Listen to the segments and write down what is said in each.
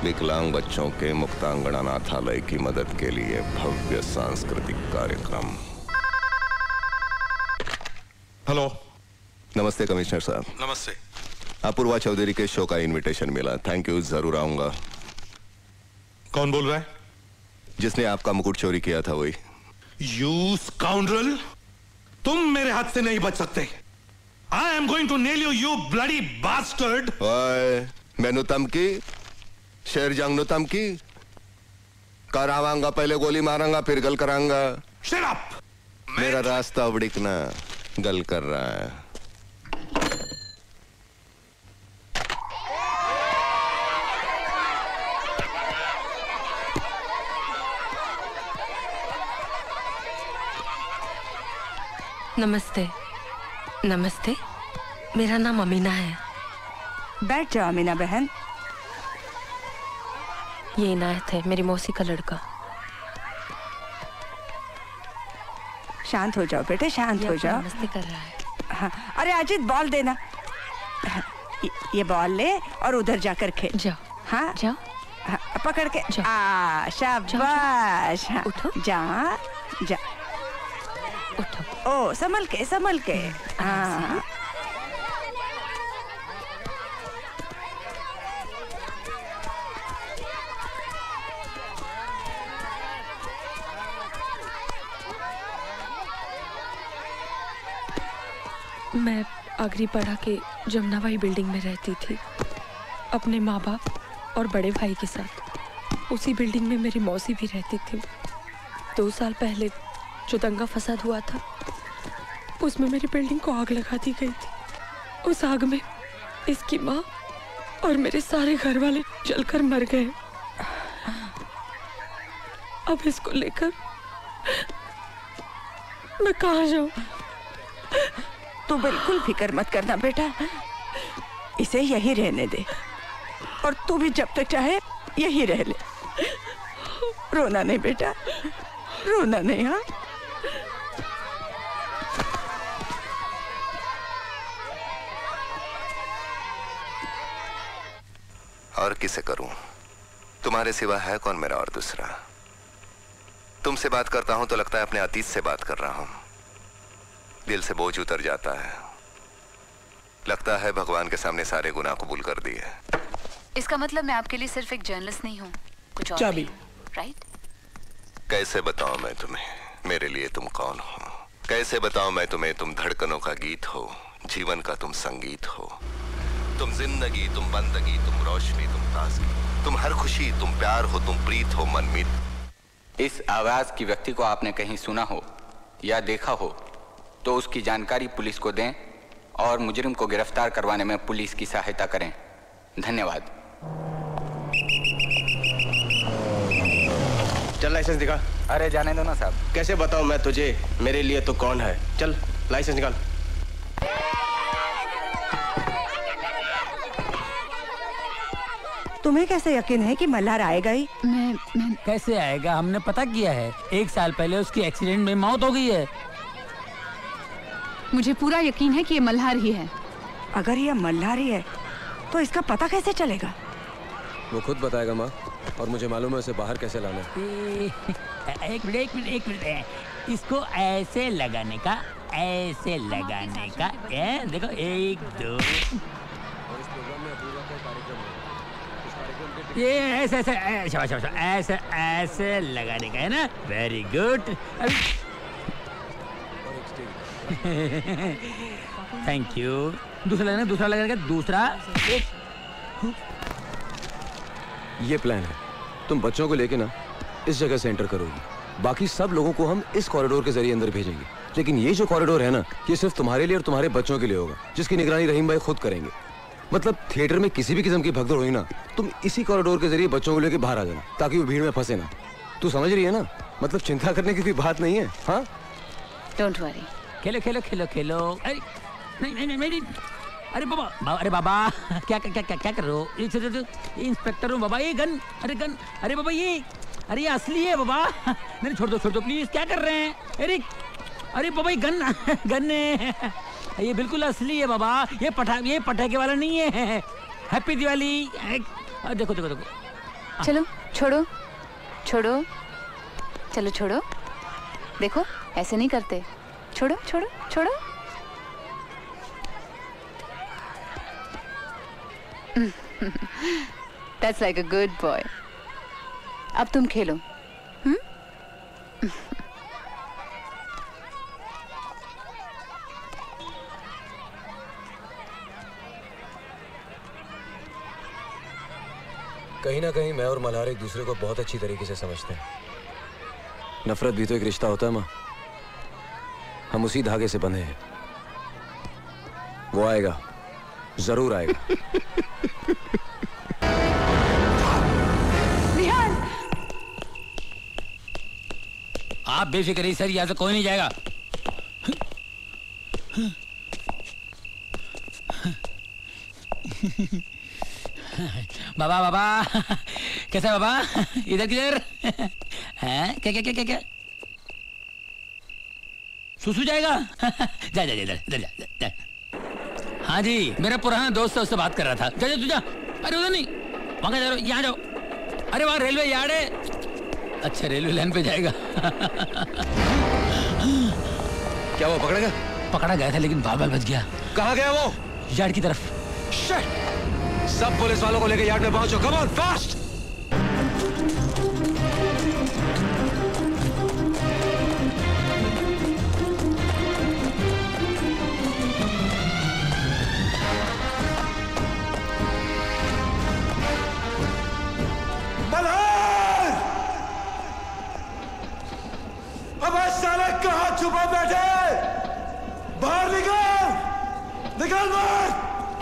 विकलांग बच्चों के मुक्तांगण अनाथालय की मदद के लिए भव्य सांस्कृतिक कार्यक्रम। हेलो। नमस्ते कमिश्नर साहब। नमस्ते। अपूर्वा चौधरी के शो का इनविटेशन मिला। थैंक यू, जरूर आऊंगा। कौन बोल रहा है? जिसने आपका मुकुट चोरी किया था वही। You scoundrel! तुम मेरे हाथ से नहीं बच सकते। I am going to nail you, you bloody bastard! ओए, मैनू तमकी, शेर जंग नु तमकी, करावांगा, पहले गोली मारांगा फिर गल करांगा। Shut up! मेरा रास्ता उड़कना गल कर रहा है। नमस्ते। नमस्ते, मेरा नाम अमीना है। बैठ जाओ अमीना बहन। ये इनायत है, मेरी मौसी का लड़का। शांत हो जाओ बेटे, शांत हो जाओ। नमस्ते कर रहा है। हाँ, अरे अजीत बॉल देना। ये बॉल ले और उधर जाकर खेल। जाओ। हाँ जाओ। हाँ, पकड़ के। जाओ। शाबाश। हाँ, उठो। जा जा। उठो। ओ, संभल के, संभल के। हाँ। मैं आगरी पड़ा के जमुनाबाई बिल्डिंग में रहती थी अपने माँ बाप और बड़े भाई के साथ। उसी बिल्डिंग में मेरी मौसी भी रहती थी। 2 साल पहले जो दंगा फसाद हुआ था उसमें मेरी बिल्डिंग को आग लगा दी गई थी। उस आग में इसकी माँ और मेरे सारे घर वाले जलकर मर गए। अब इसको लेकर मैं कहाँ जाऊँ? तू बिल्कुल फिक्र मत करना बेटा, इसे यही रहने दे और तू भी जब तक चाहे यही रह ले। रोना नहीं बेटा, रोना नहीं। हाँ, और किसे करूं? तुम्हारे सिवा है कौन मेरा और दूसरा? तुमसे बात करता हूं तो लगता है अपने अतीत से बात कर रहा हूं। दिल से बोझ उतर जाता है। लगता है भगवान के सामने सारे गुनाह कबूल कर दिए। इसका मतलब मैं आपके लिए सिर्फ एक जर्नलिस्ट नहीं हूँ, कुछ और चाबी, राइट? कैसे बताऊं मैं तुम्हें मेरे लिए तुम कौन हो? कैसे बताऊं मैं तुम्हें तुम धड़कनों का गीत हो, जीवन का तुम संगीत हो। तुम जिंदगी, तुम बंदगी, तुम रोशनी, तुम ताजगी, तुम हर खुशी, तुम प्यार हो, तुम प्रीत हो, मनमीत। इस आवाज की व्यक्ति को आपने कहीं सुना हो या देखा हो तो उसकी जानकारी पुलिस को दें और मुजरिम को गिरफ्तार करवाने में पुलिस की सहायता करें। धन्यवाद। चल लाइसेंस दिखा। अरे जाने दो ना साहब। कैसे बताऊं मैं तुझे मेरे लिए तो कौन है? चल लाइसेंस निकाल। तुम्हें कैसे यकीन है कि मल्हार आएगा ही? मैं कैसे आएगा? हमने पता किया है, 1 साल पहले उसकी एक्सीडेंट में मौत हो गई है। मुझे पूरा यकीन है कि ये मल्हार ही है। अगर ये मल्हार ही है तो इसका पता कैसे चलेगा? वो खुद बताएगा माँ, और मुझे मालूम है उसे बाहर कैसे लाना है। एक मिनट, इसको ऐसे लगाने का, ऐसे लगाने का। देखो 1 2 ये ऐसे ऐसे ऐसे ऐसे लगाने का है ना। Very good. Thank you. दूसरा लगाने का, दूसरा। ये प्लान है, तुम बच्चों को लेके ना इस जगह से एंटर करोगी। बाकी सब लोगों को हम इस कॉरिडोर के जरिए अंदर भेजेंगे, लेकिन ये जो कॉरिडोर है ना, ये सिर्फ तुम्हारे लिए और तुम्हारे बच्चों के लिए होगा, जिसकी निगरानी रहीम भाई खुद करेंगे। मतलब थिएटर में किसी भी किस्म की भगदड़ हुई ना, तुम इसी कॉरिडोर के जरिए बच्चों को लेके बाहर आ जाना, ताकि वो भीड़ में फंसे ना। तू समझ रही है ना? मतलब चिंता करने की कोई बात नहीं है। हाँ, डोंट वरी। खेलो खेलो खेलो खेलो। अरे नहीं। अरे बाबा क्या कर रहे हो? इंस्पेक्टर हूँ बाबा। ये गन, अरे गन, अरे बाबा ये असली है बाबा। नहीं छोड़ दो प्लीज। क्या कर रहे हैं? अरे बाबा ये गन है, ये बिल्कुल असली है बाबा। ये पटाखे वाला नहीं है। हैप्पी दिवाली। देखो चलो छोड़ो छोड़ो, चलो छोड़ो। देखो ऐसे नहीं करते, छोड़ो छोड़ो छोड़ो। That's like a good boy. अब तुम खेलो। कहीं ना कहीं मैं और मल्हार एक दूसरे को बहुत अच्छी तरीके से समझते हैं। नफरत भी तो एक रिश्ता होता है माँ। हम उसी धागे से बंधे हैं। वो आएगा, जरूर आएगा। आप बेफिक्र रहिए सर, यहाँ से कोई नहीं जाएगा। बाबा बाबा कैसा है बाबा? इधर किधर? हैं क्या क्या क्या क्या क्या? सुसु जाएगा? जा जा इधर इधर जा, जा। हाँ जी, मेरा पुराना दोस्त है, उससे बात कर रहा था। जा जा तू जा। अरे उधर नहीं, वहां जा, यहाँ जाओ। अरे वहां रेलवे यार्ड है। अच्छा रेलवे लाइन पे जाएगा। क्या वो पकड़ा गया? पकड़ा गया था लेकिन बाबा बच गया। कहाँ गया वो? यार्ड की तरफ। सब पुलिस वालों को लेकर यार्ड में पहुंचो। Come on fast. अब साले कहाँ छुपा बैठे? बाहर निकल, निकल बाहर।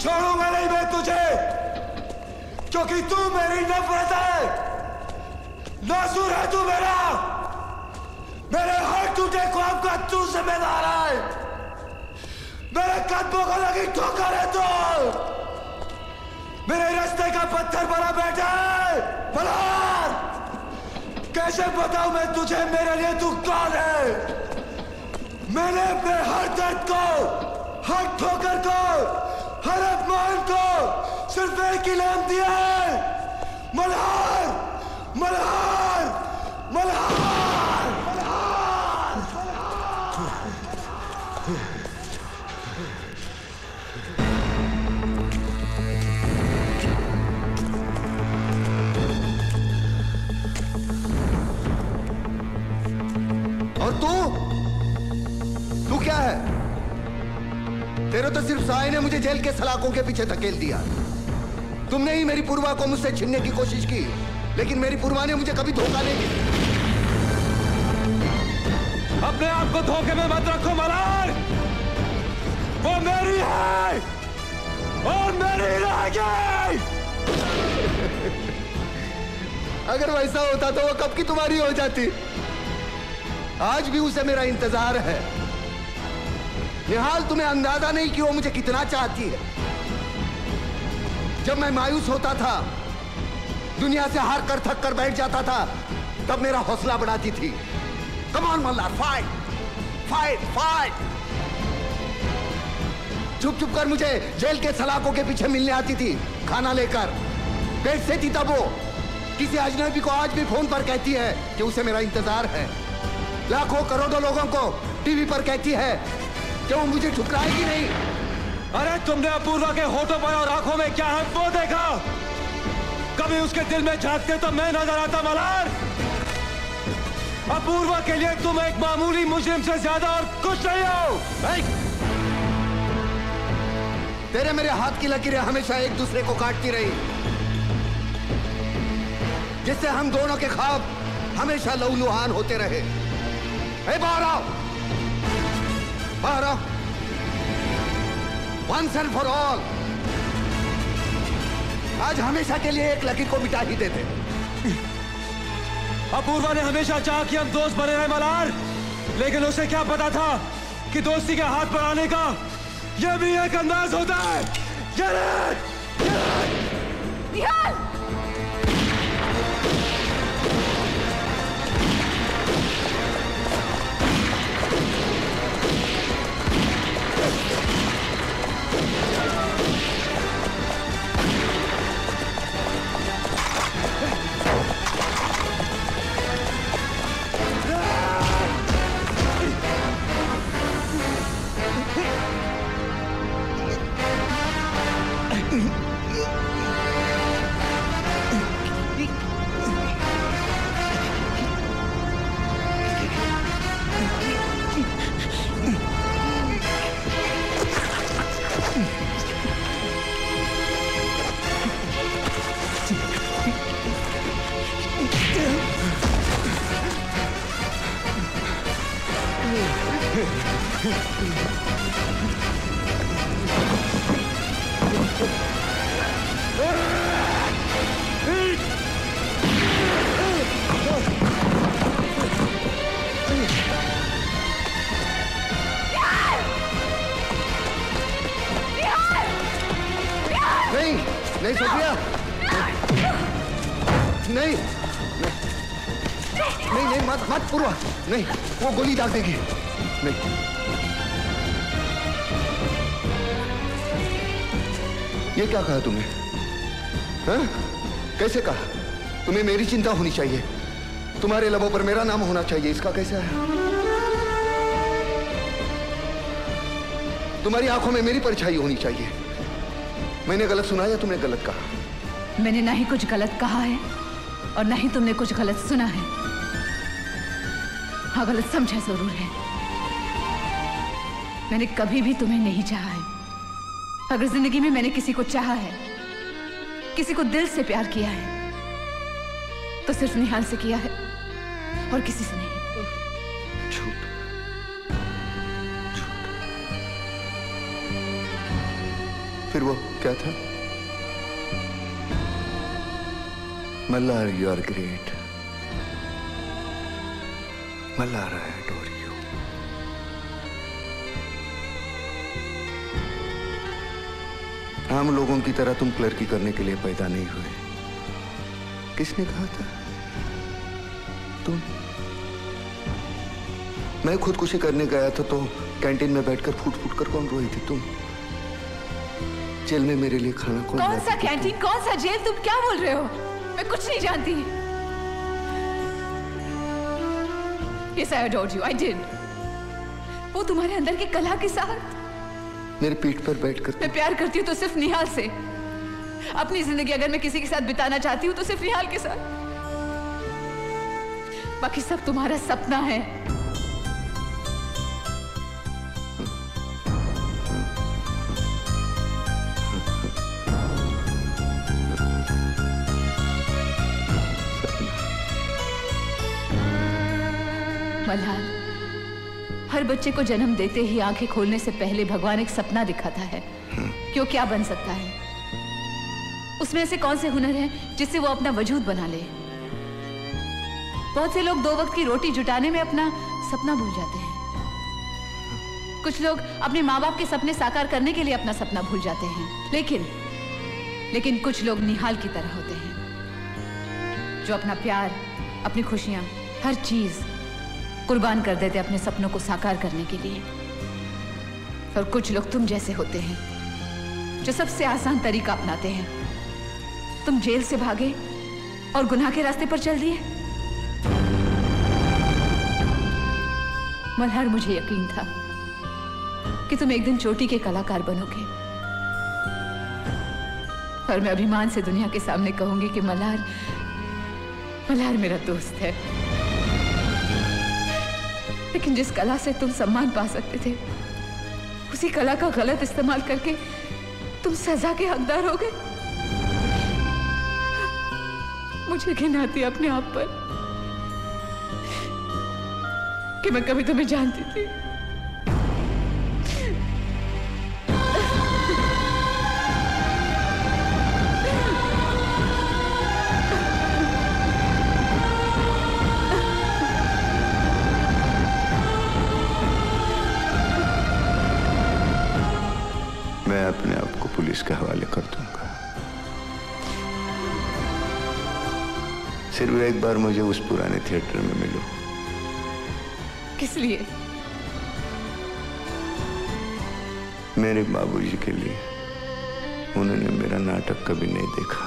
छोड़ूंगा नहीं मैं तुझे, क्योंकि तू मेरी नफरत है। नासूर है तू मेरा। मेरे हर टूटे ख्वाब का तू जिम्मेदार है। मेरे कदमों को लगी ठोकर है तू। मेरे रास्ते का पत्थर बना बैठा है। मल्हार, कैसे बताऊं मैं तुझे मेरे लिए तू कौन है? मैंने अपने हर दर्द को, हर ठोकर को, हर अपमान को सिर्फ एक ही नाम दिया है, मल्हार, मल्हार, मल्हार, मल्हार। और तू क्या है? तेरे तो सिर्फ साए ने मुझे जेल के सलाखों के पीछे धकेल दिया। तुमने ही मेरी पूर्वा को मुझसे छीनने की कोशिश की, लेकिन मेरी पूर्वा ने मुझे कभी धोखा नहीं दिया। अपने आप को धोखे में मत रखो मल्हार। वो मेरी है और मेरी रहेगी। अगर वैसा होता तो वो कब की तुम्हारी हो जाती। आज भी उसे मेरा इंतजार है। निहाल, तुम्हें अंदाजा नहीं कि वो मुझे कितना चाहती है। जब मैं मायूस होता था, दुनिया से हार कर थक कर बैठ जाता था, तब मेरा हौसला बढ़ाती थी। Come on Malhar, fight fight fight. छुप छुप कर मुझे जेल के सलाखों के पीछे मिलने आती थी, खाना लेकर। पेट से थी तब वो किसी अजनबी को आज भी फोन पर कहती है कि उसे मेरा इंतजार है। लाखों करोड़ों लोगों को टीवी पर कहती है कि वो मुझे ठुकराएगी नहीं। अरे तुमने अपूर्वा के होठों पर और आंखों में क्या है वो देखा? कभी उसके दिल में झांकते तो मैं नजर आता मल्हार। अपूर्वा के लिए तुम एक मामूली मुजरिम से ज्यादा और कुछ नहीं हो। तेरे मेरे हाथ की लकीरें हमेशा एक दूसरे को काटती रही, जिससे हम दोनों के ख्वाब हमेशा लहूलुहान होते रहे। बाहर आओ, बाहर आओ। Once and for all, आज हमेशा के लिए एक लकीर को मिटा ही देते। अपूर्वा ने हमेशा चाहा कि हम दोस्त बने रहे मल्हार, लेकिन उसे क्या पता था कि दोस्ती के हाथ पर आने का यह भी एक अंदाज होता है। निहाल! नहीं नहीं सोफिया, नहीं नहीं नहीं मत मत पूर्वा, नहीं वो गोली दाग देगी। नहीं ये क्या कहा तुमने? हाँ? कैसे कहा? तुम्हें मेरी चिंता होनी चाहिए, तुम्हारे लबों पर मेरा नाम होना चाहिए, इसका कैसे आया? तुम्हारी आंखों में मेरी परछाई होनी चाहिए। मैंने गलत सुना या तुमने गलत कहा? मैंने ना ही कुछ गलत कहा है और ना ही तुमने कुछ गलत सुना है। हाँ, गलत समझा जरूर है। मैंने कभी भी तुम्हें नहीं चाहा है। अगर जिंदगी में मैंने किसी को चाहा है, किसी को दिल से प्यार किया है, तो सिर्फ निहाल से किया है और किसी से नहीं। फिर वो क्या था? Malhar, you are great. Malhar, I adore you. आम लोगों की तरह तुम क्लर्की करने के लिए पैदा नहीं हुए। किसने कहा था? तुम। मैं खुदकुशी करने गया था तो कैंटीन में बैठकर फूट फूट कर कौन रोई थी? तुम। जेल में मेरे लिए खाना कौन सा कैंटीन, कौन सा जेल? तुम क्या बोल रहे हो? मैं कुछ नहीं जानती। Yes, I adored you. I did. वो तुम्हारे अंदर की कला के साथ। मेरे पीठ पर बैठकर। मैं प्यार करती हूँ तो सिर्फ निहाल से। अपनी जिंदगी अगर मैं किसी के साथ बिताना चाहती हूँ तो सिर्फ निहाल के साथ। बाकी सब तुम्हारा सपना है। मल्हार, हर बच्चे को जन्म देते ही आंखें खोलने से पहले भगवान एक सपना दिखाता है कि वो क्या बन सकता है। उसमें ऐसे कौन से हुनर हैं जिससे वो अपना वजूद बना ले। बहुत से लोग 2 वक्त की रोटी जुटाने में अपना सपना भूल जाते हैं। कुछ लोग अपने माँ बाप के सपने साकार करने के लिए अपना सपना भूल जाते हैं। लेकिन कुछ लोग निहाल की तरह होते हैं जो अपना प्यार, अपनी खुशियां, हर चीज कुर्बान कर देते अपने सपनों को साकार करने के लिए। और कुछ लोग तुम जैसे होते हैं जो सबसे आसान तरीका अपनाते हैं। तुम जेल से भागे और गुनाह के रास्ते पर चल दिए। मल्हार, मुझे यकीन था कि तुम एक दिन चोटी के कलाकार बनोगे और मैं अभिमान से दुनिया के सामने कहूंगी कि मल्हार मेरा दोस्त है। लेकिन जिस कला से तुम सम्मान पा सकते थे, उसी कला का गलत इस्तेमाल करके तुम सजा के हकदार हो गए। मुझे घिन आती अपने आप पर कि मैं कभी तुम्हें जानती थी। मैं अपने आप को पुलिस के हवाले कर दूंगा। सिर्फ एक बार मुझे उस पुराने थिएटर में मिलो। किस लिए? मेरे बाबूजी के लिए। उन्होंने मेरा नाटक कभी नहीं देखा।